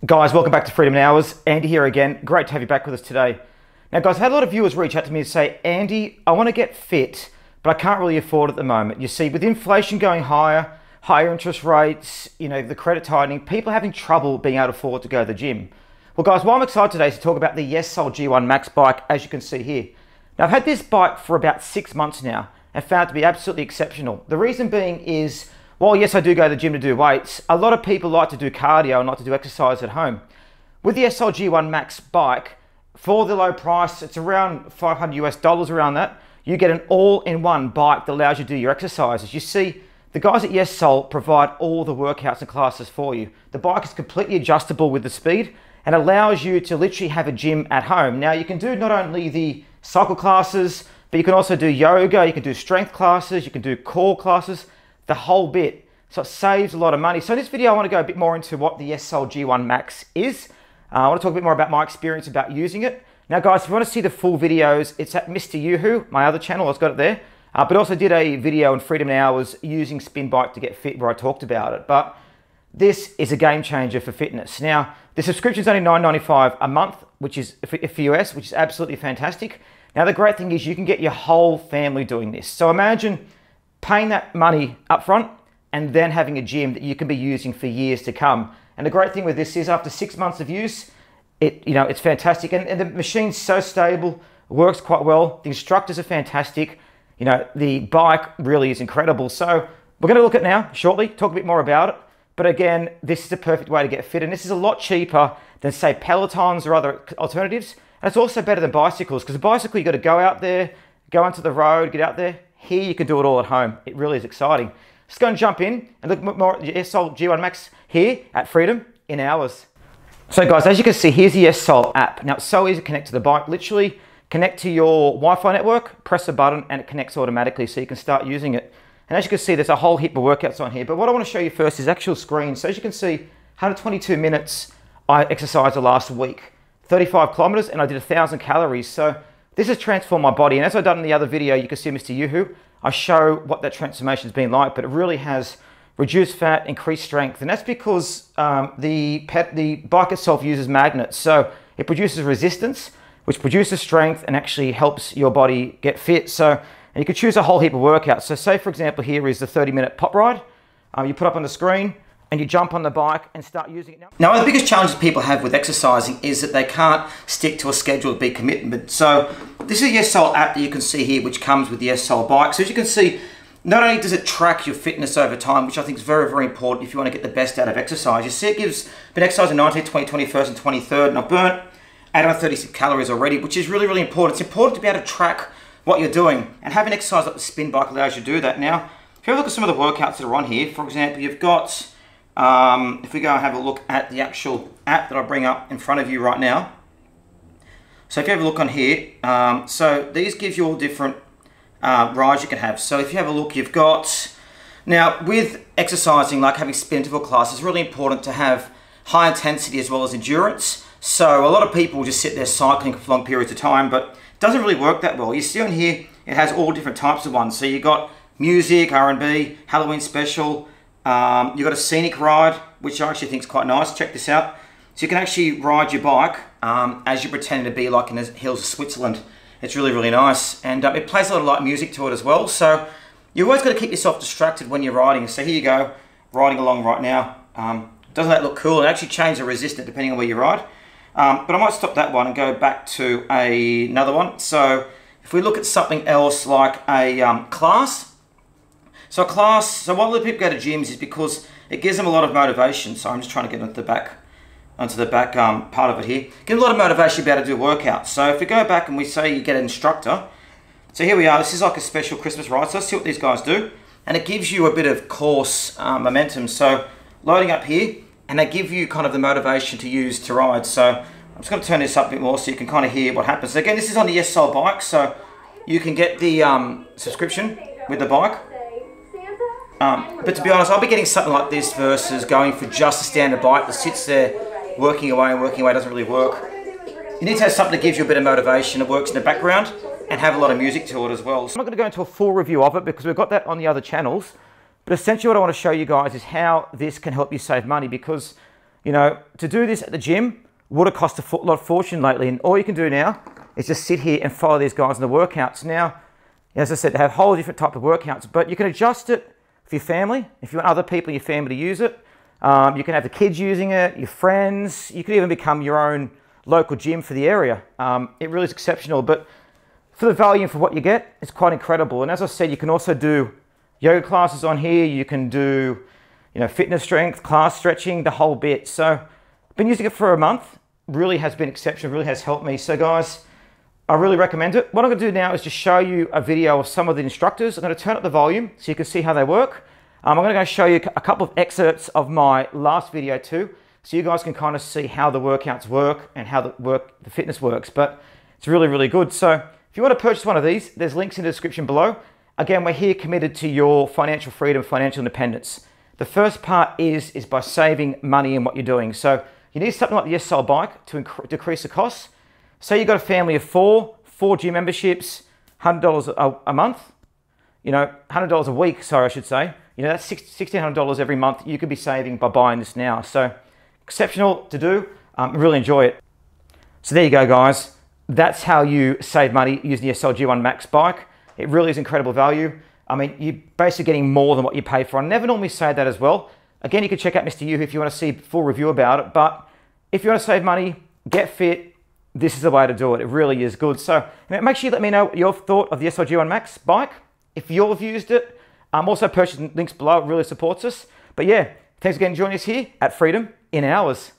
Guys, welcome back to Freedom in Hours. Andy here again. Great to have you back with us today. Now guys, I've had a lot of viewers reach out to me and say, Andy, I want to get fit, but I can't really afford it at the moment. You see, with inflation going higher, higher interest rates, the credit tightening, people are having trouble being able to afford to go to the gym. Well guys, what I'm excited today is to talk about the Yesoul G1 Max bike, as you can see here. Now I've had this bike for about 6 months now and found it to be absolutely exceptional. The reason being is, while yes, I do go to the gym to do weights, a lot of people like to do cardio and like to do exercise at home. With the Yesoul G1 Max bike, for the low price, it's around $500 US, around that, you get an all-in-one bike that allows you to do your exercises. You see, the guys at Yesoul provide all the workouts and classes for you. The bike is completely adjustable with the speed and allows you to literally have a gym at home. Now, you can do not only the cycle classes, but you can also do yoga, you can do strength classes, you can do core classes, the whole bit. So it saves a lot of money. So in this video, I want to go a bit more into what the Yesoul G1 Max is. I want to talk a bit more about my experience about using it. Now guys, if you want to see the full videos, it's at Mr. Yoo-Hoo, my other channel, I've got it there. But also did a video on Freedom in Hours using spin bike to get fit where I talked about it. But this is a game changer for fitness. Now, the subscription is only $9.95 a month, which is for US, which is absolutely fantastic. Now the great thing is you can get your whole family doing this. So imagine paying that money up front and then having a gym that you can be using for years to come. And the great thing with this is after 6 months of use, it's fantastic. And the machine's so stable, works quite well. The instructors are fantastic. The bike really is incredible. So we're going to look at it now shortly, talk a bit more about it. But again, this is a perfect way to get fit. And this is a lot cheaper than say Pelotons or other alternatives. And it's also better than bicycles, because a bicycle, you got to go out there, go onto the road, get out there. Here you can do it all at home. It really is exciting. Let's go and jump in and look more at the Yesoul G1 Max here at Freedom in Hours. So guys, as you can see, here's the Yesoul app. Now it's so easy to connect to the bike. Literally connect to your Wi-Fi network, press a button and it connects automatically so you can start using it. And as you can see, there's a whole heap of workouts on here. But what I want to show you first is actual screen. So as you can see, 122 minutes I exercised the last week. 35 kilometers and I did 1,000 calories. So this has transformed my body. And as I've done in the other video, you can see Mr. Yoo-Hoo, I show what that transformation has been like, but it really has reduced fat, increased strength. And that's because the bike itself uses magnets. So it produces resistance, which produces strength and actually helps your body get fit. So and you can choose a whole heap of workouts. So say for example, here is the 30-minute pop ride. You put up on the screen, and you jump on the bike and start using it now. Now, one of the biggest challenges people have with exercising is that they can't stick to a scheduled big commitment. So this is a Yesoul app that you can see here, which comes with the Yesoul bike. So as you can see, not only does it track your fitness over time, which I think is very, very important if you want to get the best out of exercise. You see it gives, been exercising 19th, 20th, 21st, and 23rd, and I've burnt 836 calories already, which is really, really important. It's important to be able to track what you're doing, and having exercise like the spin bike allows you to do that. Now, if you have a look at some of the workouts that are on here, for example, you've got, if we go and have a look at the actual app that I bring up in front of you right now. So if you have a look on here, so these give you all different rides you can have. So if you have a look, you've got, now with exercising, like having spin interval classes, it's really important to have high intensity as well as endurance. So a lot of people just sit there cycling for long periods of time, but it doesn't really work that well. You see on here, it has all different types of ones. So you've got music, R&B, Halloween special, you've got a scenic ride, which I actually think is quite nice. Check this out. So you can actually ride your bike as you pretend to be like in the hills of Switzerland. It's really, really nice. And it plays a lot of light music to it as well. So you've always got to keep yourself distracted when you're riding. So here you go, riding along right now. Doesn't that look cool? It actually changes the resistance depending on where you ride. But I might stop that one and go back to another one. So if we look at something else like a class. So so why a lot of people go to gyms is because it gives them a lot of motivation. So I'm just trying to get onto the back part of it here. Give them a lot of motivation to be able to do workouts. So if we go back and we say you get an instructor. So here we are, this is like a special Christmas ride. So let's see what these guys do. And it gives you a bit of course momentum. So loading up here, and they give you kind of the motivation to use to ride. So I'm just going to turn this up a bit more so you can kind of hear what happens. So again, this is on the Yesoul bike. So you can get the subscription with the bike. But to be honest, I'll be getting something like this versus going for just a standard bike that sits there working away, doesn't really work. You need to have something that gives you a bit of motivation, that works in the background, and have a lot of music to it as well. So I'm not going to go into a full review of it because we've got that on the other channels. But essentially what I want to show you guys is how this can help you save money, because You know, to do this at the gym would have cost a lot of fortune lately, and all you can do now is just sit here and follow these guys in the workouts. Now, as I said, they have a whole different type of workouts, but you can adjust it for your family. If you want other people in your family to use it, you can have the kids using it, your friends. You could even become your own local gym for the area. It really is exceptional, but for the value and for what you get, it's quite incredible. And as I said, you can also do yoga classes on here. You can do, you know, fitness strength, class stretching, the whole bit. So I've been using it for a month. Really has been exceptional, really has helped me. So guys, I really recommend it. What I'm gonna do now is just show you a video of some of the instructors. I'm gonna turn up the volume so you can see how they work. I'm gonna go show you a couple of excerpts of my last video too, so you guys can kind of see how the workouts work and how the fitness works. But it's really, really good. So if you want to purchase one of these, there's links in the description below. Again, we're here committed to your financial freedom, financial independence. The first part is by saving money in what you're doing. So you need something like the Yesoul bike to decrease the costs. Say you've got a family of four gym memberships, $100 a month, you know, $100 a week, sorry, I should say. You know, that's $1,600 every month you could be saving by buying this now. So exceptional to do, really enjoy it. So there you go, guys. That's how you save money using the Yesoul G1 Max bike. It really is incredible value. I mean, you're basically getting more than what you pay for. I never normally say that as well. Again, you can check out Mr. Yu if you want to see a full review about it. But if you want to save money, get fit, this is the way to do it. It really is good. So make sure you let me know what your thought of the Yesoul G1 Max bike. If you've used it, also purchase links below. It really supports us. But yeah, thanks again for joining us here at Freedom in Hours.